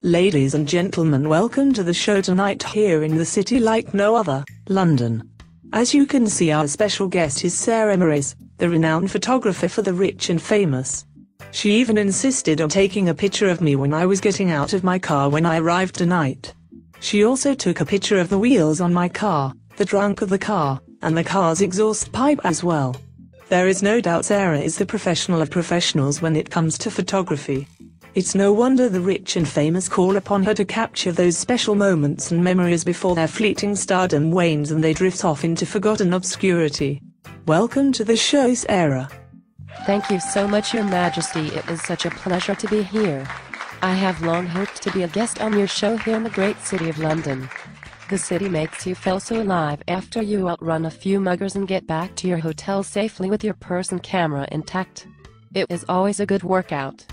Ladies and gentlemen, welcome to the show tonight here in the city like no other, London. As you can see, our special guest is Sarah Moraes, the renowned photographer for the rich and famous. She even insisted on taking a picture of me when I was getting out of my car when I arrived tonight. She also took a picture of the wheels on my car, the trunk of the car, and the car's exhaust pipe as well. There is no doubt Sarah is the professional of professionals when it comes to photography. It's no wonder the rich and famous call upon her to capture those special moments and memories before their fleeting stardom wanes and they drift off into forgotten obscurity. Welcome to the show, Sarah. Thank you so much, Your Majesty. It is such a pleasure to be here. I have long hoped to be a guest on your show here in the great city of London. The city makes you feel so alive after you outrun a few muggers and get back to your hotel safely with your purse and camera intact. It is always a good workout.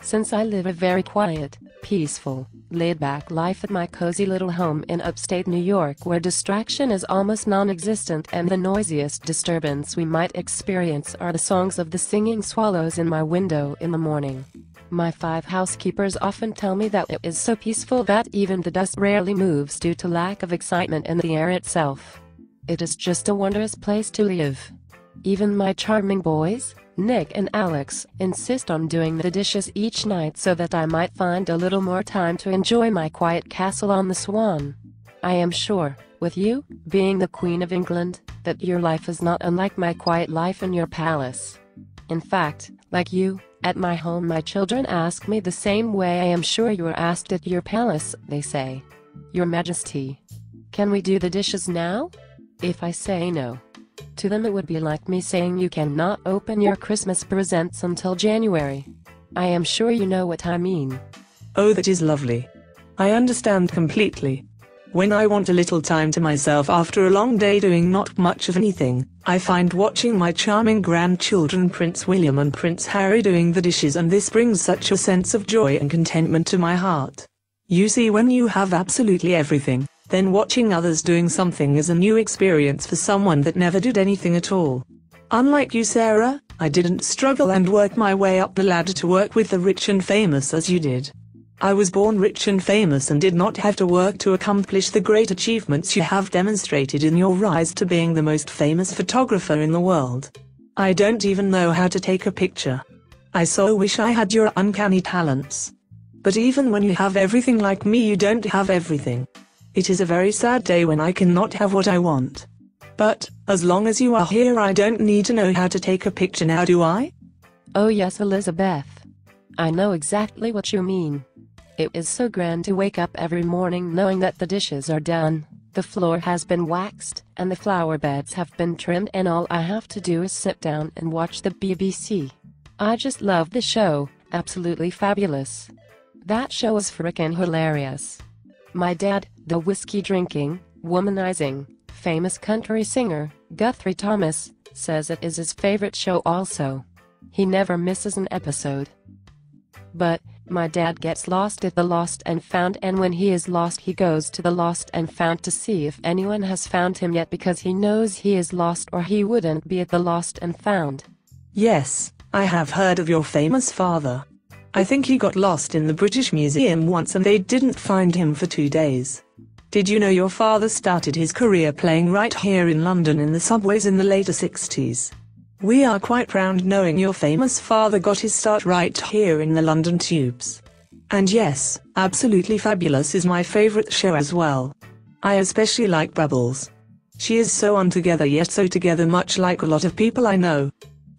Since I live a very quiet, peaceful, laid-back life at my cozy little home in upstate New York where distraction is almost non-existent and the noisiest disturbance we might experience are the songs of the singing swallows in my window in the morning. My 5 housekeepers often tell me that it is so peaceful that even the dust rarely moves due to lack of excitement in the air itself. It is just a wondrous place to live. Even my charming boys, Nick and Alex, insist on doing the dishes each night so that I might find a little more time to enjoy my quiet castle on the Swan. I am sure, with you, being the Queen of England, that your life is not unlike my quiet life in your palace. In fact, like you, at my home my children ask me the same way I am sure you are asked at your palace. They say, "Your Majesty, can we do the dishes now?" If I say no, to them it would be like me saying you cannot open your Christmas presents until January. I am sure you know what I mean. Oh, that is lovely. I understand completely. When I want a little time to myself after a long day doing not much of anything, I find watching my charming grandchildren Prince William and Prince Harry doing the dishes, and this brings such a sense of joy and contentment to my heart. You see, when you have absolutely everything, then watching others doing something is a new experience for someone that never did anything at all. Unlike you, Sarah, I didn't struggle and work my way up the ladder to work with the rich and famous as you did. I was born rich and famous and did not have to work to accomplish the great achievements you have demonstrated in your rise to being the most famous photographer in the world. I don't even know how to take a picture. I so wish I had your uncanny talents. But even when you have everything like me, you don't have everything. It is a very sad day when I cannot have what I want. But, as long as you are here, I don't need to know how to take a picture now, do I? Oh yes, Elizabeth. I know exactly what you mean. It is so grand to wake up every morning knowing that the dishes are done, the floor has been waxed, and the flower beds have been trimmed, and all I have to do is sit down and watch the BBC. I just love the show, absolutely fabulous. That show is frickin' hilarious. My dad, the whiskey-drinking, womanizing, famous country singer, Guthrie Thomas, says it is his favorite show also. He never misses an episode. But, my dad gets lost at the Lost and Found, and when he is lost he goes to the Lost and Found to see if anyone has found him yet, because he knows he is lost or he wouldn't be at the Lost and Found. Yes, I have heard of your famous father. I think he got lost in the British Museum once and they didn't find him for 2 days. Did you know your father started his career playing right here in London in the subways in the later 60s? We are quite proud knowing your famous father got his start right here in the London tubes. And yes, Absolutely Fabulous is my favorite show as well. I especially like Bubbles. She is so untogether yet so together, much like a lot of people I know.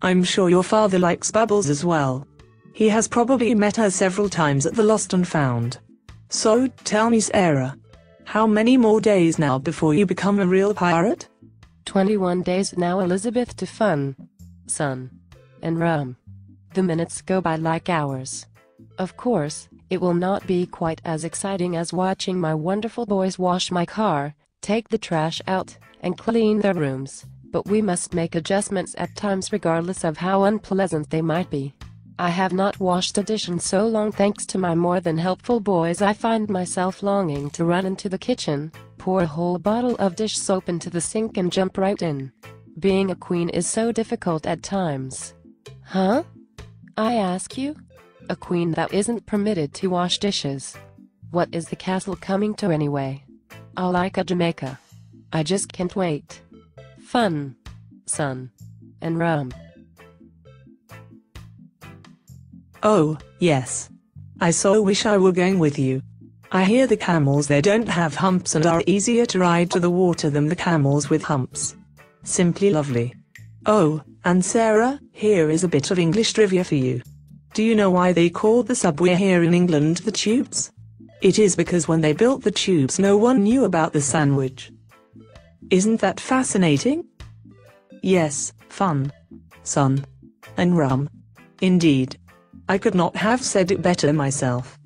I'm sure your father likes Bubbles as well. He has probably met her several times at the Lost and Found. So, tell me, Sarah, how many more days now before you become a real pirate? 21 days now, Elizabeth, to fun, sun, and rum. The minutes go by like hours. Of course, it will not be quite as exciting as watching my wonderful boys wash my car, take the trash out, and clean their rooms, but we must make adjustments at times regardless of how unpleasant they might be. I have not washed a dish in so long thanks to my more than helpful boys. I find myself longing to run into the kitchen, pour a whole bottle of dish soap into the sink and jump right in. Being a queen is so difficult at times. Huh? I ask you? A queen that isn't permitted to wash dishes. What is the castle coming to anyway? I like a Jamaica. I just can't wait. Fun, sun, and rum. Oh, yes. I so wish I were going with you. I hear the camels there don't have humps and are easier to ride to the water than the camels with humps. Simply lovely. Oh, and Sarah, here is a bit of English trivia for you. Do you know why they called the subway here in England the tubes? It is because when they built the tubes no one knew about the sandwich. Isn't that fascinating? Yes, fun, sun, and rum. Indeed. I could not have said it better myself.